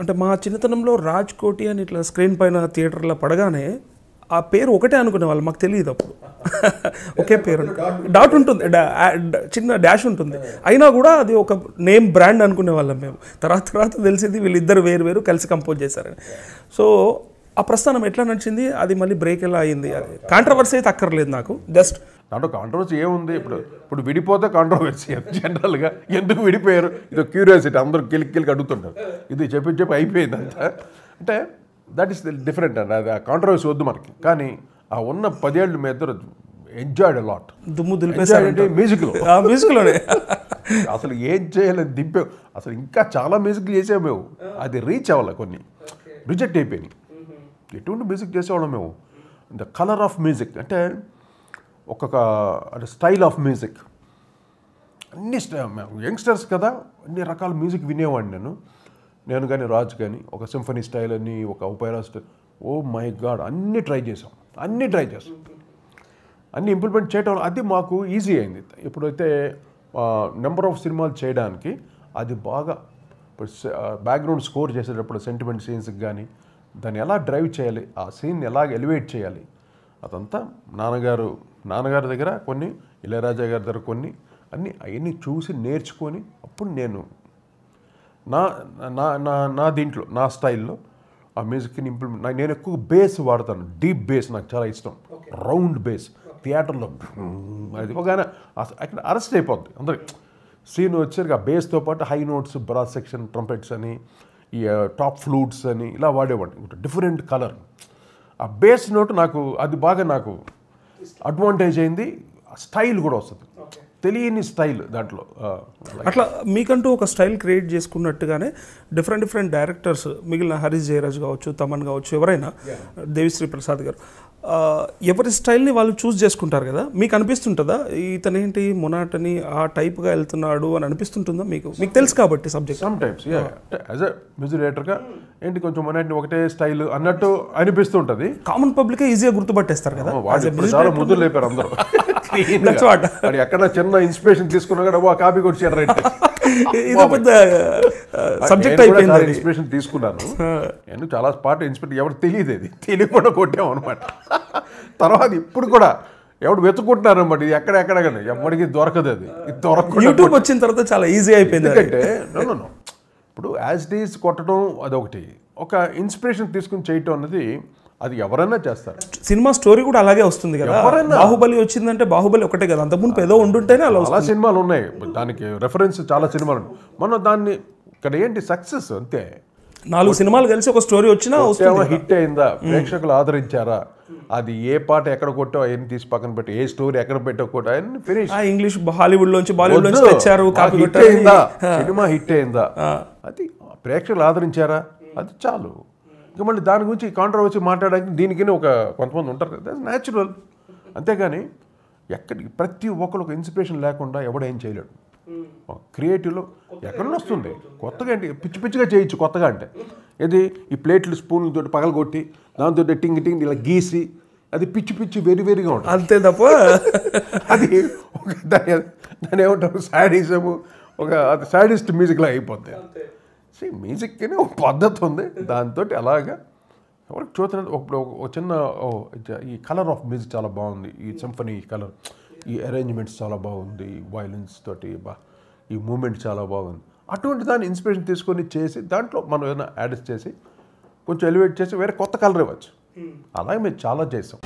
అంటే మా చిన్నతనంలో రాజ్ కోటి అని ఇట్లా స్క్రీన్ పైన థియేటర్లో పడగానే ఆ పేరు ఒకటే అనుకునేవాళ్ళు, మాకు తెలియదు అప్పుడు. ఒకే పేరు డాట్ ఉంటుంది, చిన్న డాష్ ఉంటుంది, అయినా కూడా అది ఒక నేమ్ బ్రాండ్ అనుకునే వాళ్ళం మేము. తర్వాత తెలిసింది వీళ్ళిద్దరు వేరు కలిసి కంపోజ్ చేశారని. సో ఆ ప్రస్థానం ఎట్లా నడిచింది, అది మళ్ళీ బ్రేక్ ఎలా అయింది? కాంట్రవర్సీ అయితే అక్కర్లేదు నాకు, జస్ట్ దాంట్లో కాంట్రవర్సీ ఏముంది? ఇప్పుడు విడిపోతే కాంట్రవర్సీ జనరల్గా. ఎందుకు విడిపోయారు, ఇది క్యూరియాసిటీ, అందరూ కిలికి అడుగుతుంటారు. ఇది చెప్పి అయిపోయింది అంతా. అంటే దట్ ఈస్ డిఫరెంట్ అండి, అది ఆ కాంట్రవర్సీ వద్దు మనకి. కానీ ఆ ఉన్న 10 ఏళ్ళు మీ ఇద్దరు ఎంజాయ్డ్ లాట్. దుమ్ము దులిపేసారంటే మ్యూజిక్లోనే అసలు ఏం చేయాలని దింపాం. అసలు ఇంకా చాలా మ్యూజిక్ చేసాము మేము, అది రీచ్ అవ్వాలి, కొన్ని రిజెక్ట్ అయిపోయినాయి. ఎటువంటి మ్యూజిక్ చేసేవాళ్ళం మేము. ద కలర్ ఆఫ్ మ్యూజిక్ అంటే ఒక్కొక్క స్టైల్ ఆఫ్ మ్యూజిక్, అన్ని యంగ్స్టర్స్ కదా, అన్ని రకాల మ్యూజిక్ వినేవాడిని నేను కానీ రాజు కానీ. ఒక సింఫనీ స్టైల్ అని, ఒక opera style, oh my God, అన్నీ ట్రై చేసాం, అన్నీ ఇంప్లిమెంట్ చేయడం. అది మాకు ఈజీ అయింది. ఇప్పుడైతే నెంబర్ ఆఫ్ సినిమాలు చేయడానికి అది బాగా, బ్యాక్గ్రౌండ్ స్కోర్ చేసేటప్పుడు సెంటిమెంట్ సీన్స్కి కానీ దాన్ని ఎలా డ్రైవ్ చేయాలి, ఆ సీన్ ఎలా ఎలివేట్ చేయాలి, అదంతా నాన్నగారి దగ్గర కొన్ని, ఇళయరాజా గారి దగ్గర కొన్ని, అవన్నీ చూసి నేర్చుకొని అప్పుడు నేను నా దీంట్లో నా స్టైల్లో ఆ మ్యూజిక్ని ఇంప్లిమెంట్. నేను ఎక్కువ బేస్ వాడతాను, డీప్ బేస్ నాకు చాలా ఇష్టం, రౌండ్ బేస్. థియేటర్లో అది ఒకగానే అక్కడ అరెస్ట్ అయిపోద్ది అందరికి. సీన్ వచ్చేసరికి ఆ బేస్తో పాటు high notes, brass section, trumpets అని, ఈ టాప్ ఫ్లూట్స్ అని ఇలా వాడేవాడిని, డిఫరెంట్ కలర్. ఆ బేస్ నోట్ నాకు అది బాగా నాకు అడ్వాంటేజ్ అయింది. స్టైల్ కూడా వస్తుంది, తెలియని స్టైల్ దాంట్లో. అట్లా మీకంటూ ఒక స్టైల్ క్రియేట్ చేసుకున్నట్టుగానే డిఫరెంట్ డైరెక్టర్స్, మిగిలిన హరీష్ జయరాజ్ కావచ్చు, తమన్ కావచ్చు, ఎవరైనా, దేవిశ్రీ ప్రసాద్ గారు, ఎవరి స్టైల్ని వాళ్ళు చూస్ చేసుకుంటారు కదా. మీకు అనిపిస్తుంటుందా ఇతనేంటి మొనాటని ఆ టైప్గా వెళ్తున్నాడు అని అనిపిస్తుంటుందా? మీకు తెలుసు కాబట్టి subject. Some times as a music డైరెక్టర్గా ఏంటి కొంచెం మొనాటని ఒకటే స్టైల్ అన్నట్టు అనిపిస్తుంటుంది. కామన్ పబ్లిక్ ఈజీగా గుర్తుపట్టేస్తారు కదా. చాలా ముద్దులు లేపారు అందరూ. ఎక్కడ చిన్న ఇన్స్పిరేషన్ తీసుకున్నా కూడా కాపీ కొట్టి సబ్జెక్ట్ అయిపోయింది. ఇన్స్పిరేషన్ తీసుకున్నాను నేను చాలా పాట ఇన్స్పిరేషన్, ఎవరు తెలియదు, అది తెలియకుండా కొట్టాము అనమాట. తర్వాత ఇప్పుడు కూడా ఎవడు వెతుకుంటున్నారు అనమాట, ఇది ఎక్కడ కానీ ఎవరికి దొరకదు. అది దొరకదు. యూట్యూబ్ వచ్చిన తర్వాత చాలా ఈజీ అయిపోయింది. ఎందుకంటే ఇప్పుడు యాజ్ ఇట్ ఈజ్ కొట్టడం అదొకటి, ఒక ఇన్స్పిరేషన్ తీసుకుని చేయటం అనేది అది ఎవరైనా చేస్తారు. సినిమా స్టోరీ కూడా అలాగే వస్తుంది కదా. బాహుబలి వచ్చిందంటే బాహుబలి ఒకటే కదా, అంతకుముందు ఏదో ఉండుంటేనే అలా చాలా సినిమాలు ఉన్నాయి, దానికి రెఫరెన్స్ చాలా సినిమాలు. మనం దాన్ని ఇక్కడ ఏంటి సక్సెస్ అంతే. 4 సినిమాలు కలిసి ఒక స్టోరీ వచ్చినా హిట్ అయిందా, ప్రేక్షకులు ఆదరించారా, అది ఏ పాట ఎక్కడ కొట్టావు అవన్నీ తీసి పక్కన పెట్టి, ఏ స్టోరీ ఎక్కడ పెట్టకూడదు అవన్నీ ఫినిష్. ఇంగ్లీష్ హాలీవుడ్ లోంచి బాలీవుడ్ లోంచి తెచ్చారు, సినిమా హిట్ అయిందా, అది ప్రేక్షకులు ఆదరించారా, అది చాలు. ఇంకా మళ్ళీ దాని గురించి కాంట్రవర్సీ మాట్లాడడానికి దీనికి ఒక కొంతమంది ఉంటారు కదా, న్యాచురల్. అంతేగాని ఎక్కడికి ప్రతి ఒక్కరు ఒక ఇన్స్పిరేషన్ లేకుండా ఎవడేం చేయలేడు. క్రియేటివ్లో ఎక్కడన్నా వస్తుంది కొత్తగా, అంటే పిచ్చిగా చేయొచ్చు కొత్తగా. అంటే ఇది ఈ ప్లేట్లు స్పూన్లతో పగలగొట్టి దాంతో టింగ్ ఇలా గీసి అది పిచ్చి వేరుగా ఉంటుంది అంతే తప్ప అది దాని ఏమంటారు సాడిజము, అది సాడిస్ట్ మ్యూజిక్లా అయిపోద్ది. మ్యూజిక్కి ఒక పద్ధతి ఉంది, దాంతో అలాగా ఎవరికి చూస్తున్నది. ఒక చిన్న ఈ కలర్ ఆఫ్ మ్యూజిక్ చాలా బాగుంది, ఈ సింఫనీ కలర్, ఈ అరేంజ్మెంట్స్ చాలా బాగుంది, వైలెన్స్ తోటి ఈ మూమెంట్ చాలా బాగుంది. అటువంటి దాన్ని ఇన్స్పిరేషన్ తీసుకొని చేసి దాంట్లో మనం ఏదైనా యాడ్ చేసి కొంచెం ఎలివేట్ చేసి వేరే కొత్త కలర్ ఇవ్వచ్చు. అలాగే మేము చాలా చేసాం.